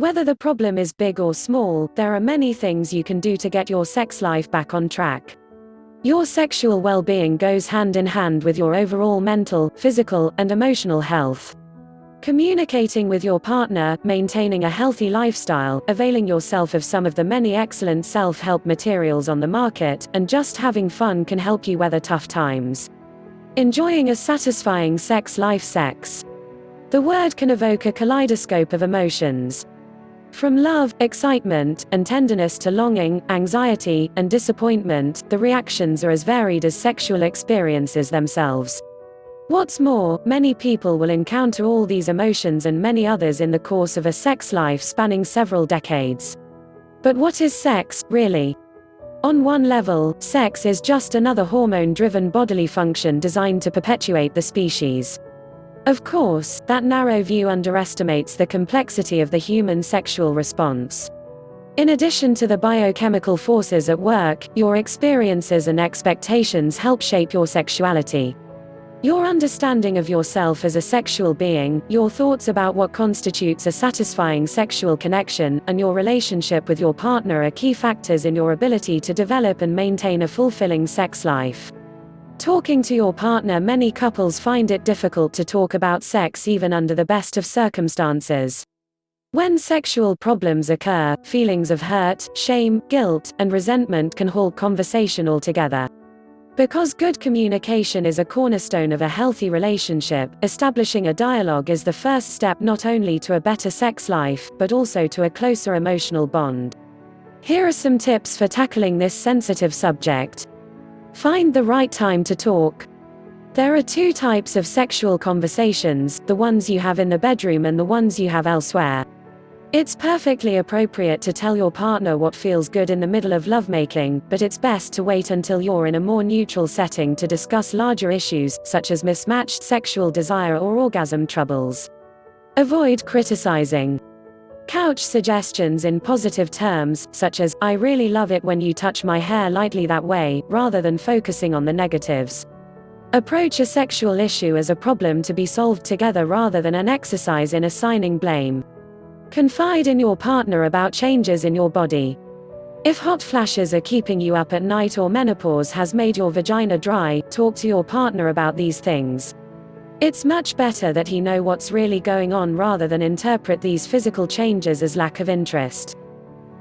Whether the problem is big or small, there are many things you can do to get your sex life back on track. Your sexual well-being goes hand in hand with your overall mental, physical, and emotional health. Communicating with your partner, maintaining a healthy lifestyle, availing yourself of some of the many excellent self-help materials on the market, and just having fun can help you weather tough times. Enjoying a satisfying sex life. Sex. The word can evoke a kaleidoscope of emotions. From love, excitement, and tenderness to longing, anxiety, and disappointment, the reactions are as varied as sexual experiences themselves. What's more, many people will encounter all these emotions and many others in the course of a sex life spanning several decades. But what is sex, really? On one level, sex is just another hormone-driven bodily function designed to perpetuate the species. Of course, that narrow view underestimates the complexity of the human sexual response. In addition to the biochemical forces at work, your experiences and expectations help shape your sexuality. Your understanding of yourself as a sexual being, your thoughts about what constitutes a satisfying sexual connection, and your relationship with your partner are key factors in your ability to develop and maintain a fulfilling sex life. Talking to your partner. Many couples find it difficult to talk about sex even under the best of circumstances. When sexual problems occur, feelings of hurt, shame, guilt, and resentment can halt conversation altogether. Because good communication is a cornerstone of a healthy relationship, establishing a dialogue is the first step not only to a better sex life, but also to a closer emotional bond. Here are some tips for tackling this sensitive subject. Find the right time to talk. There are two types of sexual conversations, the ones you have in the bedroom and the ones you have elsewhere. It's perfectly appropriate to tell your partner what feels good in the middle of lovemaking, but it's best to wait until you're in a more neutral setting to discuss larger issues, such as mismatched sexual desire or orgasm troubles. Avoid criticizing. Couch suggestions in positive terms, such as, "I really love it when you touch my hair lightly that way," rather than focusing on the negatives. Approach a sexual issue as a problem to be solved together rather than an exercise in assigning blame. Confide in your partner about changes in your body. If hot flashes are keeping you up at night or menopause has made your vagina dry, talk to your partner about these things. It's much better that he know what's really going on rather than interpret these physical changes as lack of interest.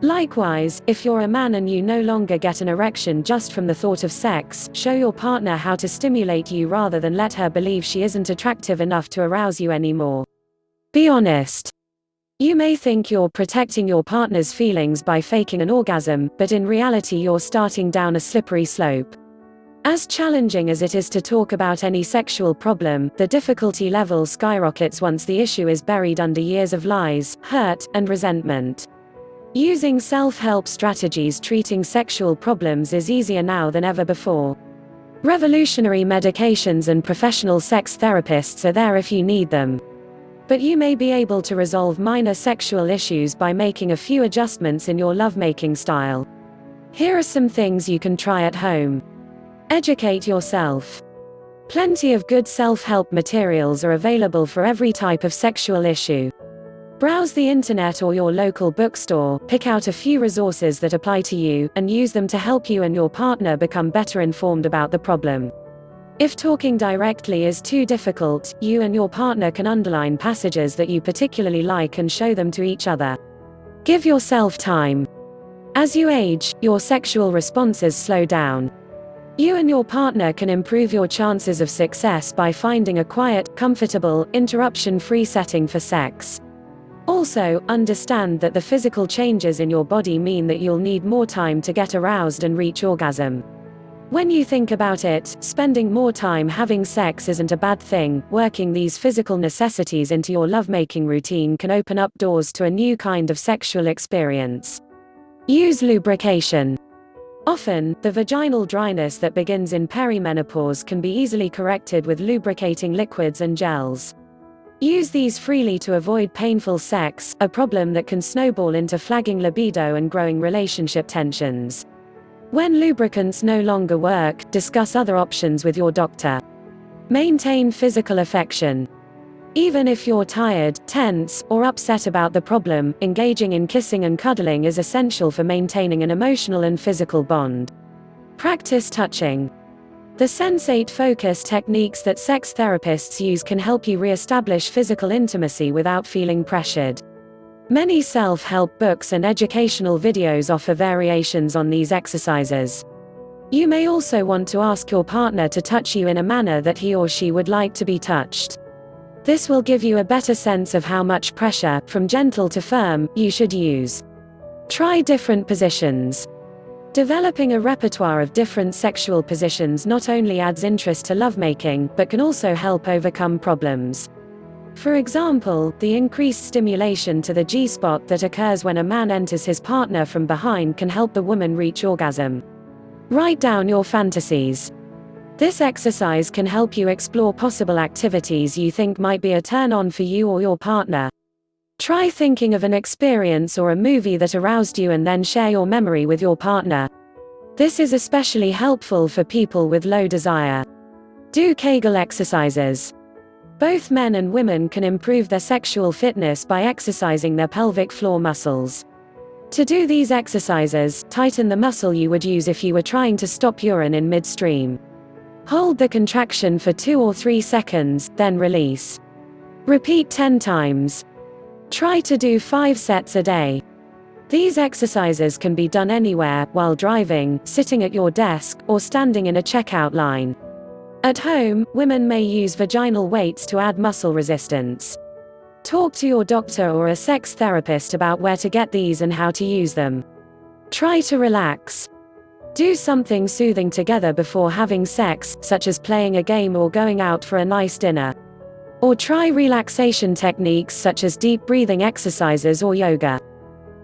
Likewise, if you're a man and you no longer get an erection just from the thought of sex, show your partner how to stimulate you rather than let her believe she isn't attractive enough to arouse you anymore. Be honest. You may think you're protecting your partner's feelings by faking an orgasm, but in reality you're starting down a slippery slope. As challenging as it is to talk about any sexual problem, the difficulty level skyrockets once the issue is buried under years of lies, hurt, and resentment. Using self-help strategies treating sexual problems is easier now than ever before. Revolutionary medications and professional sex therapists are there if you need them. But you may be able to resolve minor sexual issues by making a few adjustments in your lovemaking style. Here are some things you can try at home. Educate yourself. Plenty of good self-help materials are available for every type of sexual issue. Browse the internet or your local bookstore, pick out a few resources that apply to you, and use them to help you and your partner become better informed about the problem. If talking directly is too difficult, you and your partner can underline passages that you particularly like and show them to each other. Give yourself time. As you age, your sexual responses slow down. You and your partner can improve your chances of success by finding a quiet, comfortable, interruption-free setting for sex. Also, understand that the physical changes in your body mean that you'll need more time to get aroused and reach orgasm. When you think about it, spending more time having sex isn't a bad thing. Working these physical necessities into your lovemaking routine can open up doors to a new kind of sexual experience. Use lubrication. Often, the vaginal dryness that begins in perimenopause can be easily corrected with lubricating liquids and gels. Use these freely to avoid painful sex, a problem that can snowball into flagging libido and growing relationship tensions. When lubricants no longer work, discuss other options with your doctor. Maintain physical affection. Even if you're tired, tense, or upset about the problem, engaging in kissing and cuddling is essential for maintaining an emotional and physical bond. Practice touching. The sensate focus techniques that sex therapists use can help you re-establish physical intimacy without feeling pressured. Many self-help books and educational videos offer variations on these exercises. You may also want to ask your partner to touch you in a manner that he or she would like to be touched. This will give you a better sense of how much pressure, from gentle to firm, you should use. Try different positions. Developing a repertoire of different sexual positions not only adds interest to lovemaking, but can also help overcome problems. For example, the increased stimulation to the G-spot that occurs when a man enters his partner from behind can help the woman reach orgasm. Write down your fantasies. This exercise can help you explore possible activities you think might be a turn-on for you or your partner. Try thinking of an experience or a movie that aroused you and then share your memory with your partner. This is especially helpful for people with low desire. Do Kegel exercises. Both men and women can improve their sexual fitness by exercising their pelvic floor muscles. To do these exercises, tighten the muscle you would use if you were trying to stop urine in midstream. Hold the contraction for 2 or 3 seconds, then release. Repeat 10 times. Try to do 5 sets a day. These exercises can be done anywhere, while driving, sitting at your desk, or standing in a checkout line. At home, women may use vaginal weights to add muscle resistance. Talk to your doctor or a sex therapist about where to get these and how to use them. Try to relax. Do something soothing together before having sex, such as playing a game or going out for a nice dinner. Or try relaxation techniques such as deep breathing exercises or yoga.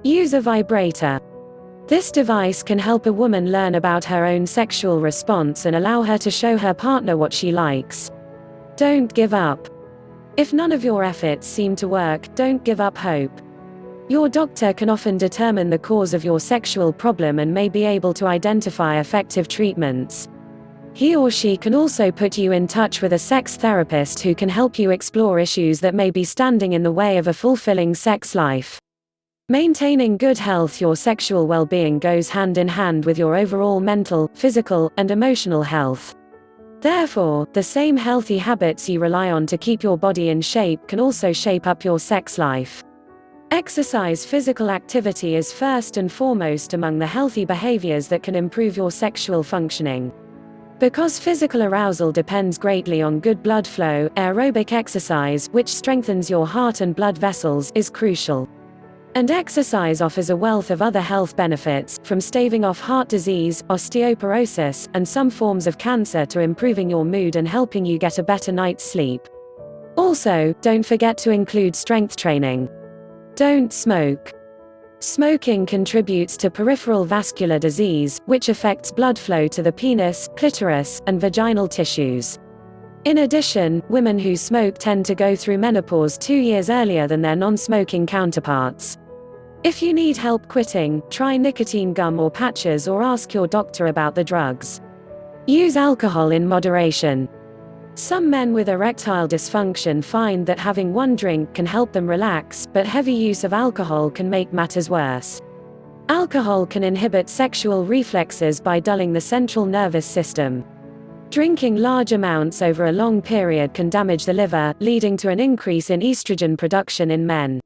Use a vibrator. This device can help a woman learn about her own sexual response and allow her to show her partner what she likes. Don't give up. If none of your efforts seem to work, don't give up hope. Your doctor can often determine the cause of your sexual problem and may be able to identify effective treatments. He or she can also put you in touch with a sex therapist who can help you explore issues that may be standing in the way of a fulfilling sex life. Maintaining good health. Your sexual well-being goes hand in hand with your overall mental, physical, and emotional health. Therefore, the same healthy habits you rely on to keep your body in shape can also shape up your sex life. Exercise. Physical activity is first and foremost among the healthy behaviors that can improve your sexual functioning. Because physical arousal depends greatly on good blood flow, aerobic exercise, which strengthens your heart and blood vessels, is crucial. And exercise offers a wealth of other health benefits, from staving off heart disease, osteoporosis, and some forms of cancer to improving your mood and helping you get a better night's sleep. Also, don't forget to include strength training. Don't smoke. Smoking contributes to peripheral vascular disease, which affects blood flow to the penis, clitoris, and vaginal tissues. In addition, women who smoke tend to go through menopause 2 years earlier than their non-smoking counterparts. If you need help quitting, try nicotine gum or patches or ask your doctor about the drugs. Use alcohol in moderation. Some men with erectile dysfunction find that having one drink can help them relax, but heavy use of alcohol can make matters worse. Alcohol can inhibit sexual reflexes by dulling the central nervous system. Drinking large amounts over a long period can damage the liver, leading to an increase in estrogen production in men.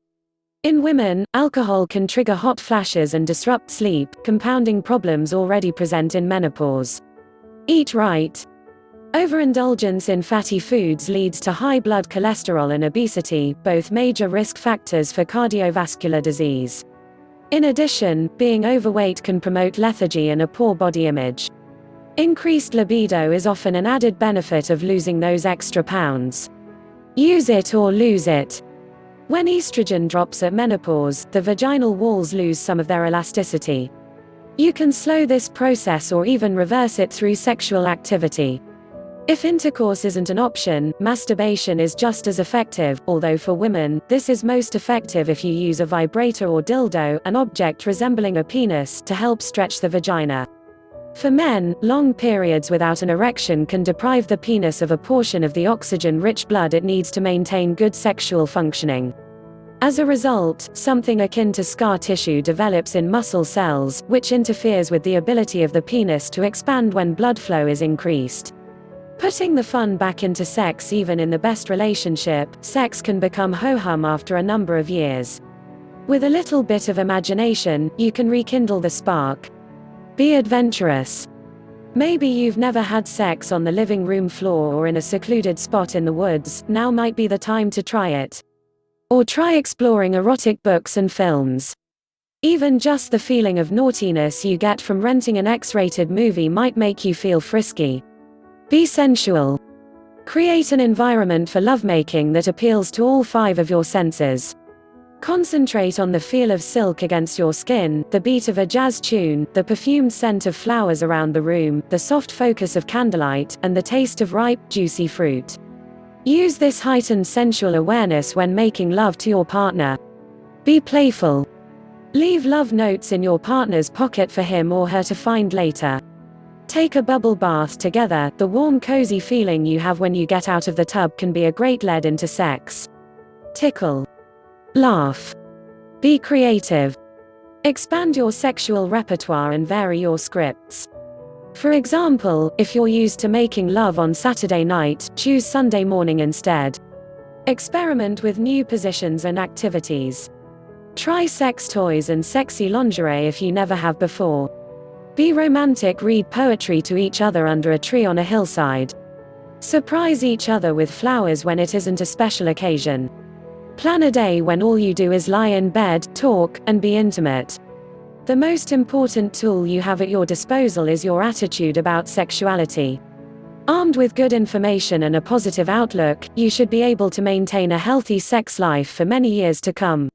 In women, alcohol can trigger hot flashes and disrupt sleep, compounding problems already present in menopause. Eat right. Overindulgence in fatty foods leads to high blood cholesterol and obesity, both major risk factors for cardiovascular disease. In addition, being overweight can promote lethargy and a poor body image. Increased libido is often an added benefit of losing those extra pounds. Use it or lose it. When estrogen drops at menopause, the vaginal walls lose some of their elasticity. You can slow this process or even reverse it through sexual activity. If intercourse isn't an option, masturbation is just as effective, although for women, this is most effective if you use a vibrator or dildo, an object resembling a penis, to help stretch the vagina. For men, long periods without an erection can deprive the penis of a portion of the oxygen-rich blood it needs to maintain good sexual functioning. As a result, something akin to scar tissue develops in muscle cells, which interferes with the ability of the penis to expand when blood flow is increased. Putting the fun back into sex. Even in the best relationship, sex can become ho-hum after a number of years. With a little bit of imagination, you can rekindle the spark. Be adventurous. Maybe you've never had sex on the living room floor or in a secluded spot in the woods. Now might be the time to try it. Or try exploring erotic books and films. Even just the feeling of naughtiness you get from renting an X-rated movie might make you feel frisky. Be sensual. Create an environment for lovemaking that appeals to all 5 of your senses. Concentrate on the feel of silk against your skin, the beat of a jazz tune, the perfumed scent of flowers around the room, the soft focus of candlelight, and the taste of ripe, juicy fruit. Use this heightened sensual awareness when making love to your partner. Be playful. Leave love notes in your partner's pocket for him or her to find later. Take a bubble bath together. The warm, cozy feeling you have when you get out of the tub can be a great lead into sex. Tickle. Laugh. Be creative. Expand your sexual repertoire and vary your scripts. For example, if you're used to making love on Saturday night, choose Sunday morning instead. Experiment with new positions and activities. Try sex toys and sexy lingerie if you never have before. Be romantic. Read poetry to each other under a tree on a hillside. Surprise each other with flowers when it isn't a special occasion. Plan a day when all you do is lie in bed, talk, and be intimate. The most important tool you have at your disposal is your attitude about sexuality. Armed with good information and a positive outlook, you should be able to maintain a healthy sex life for many years to come.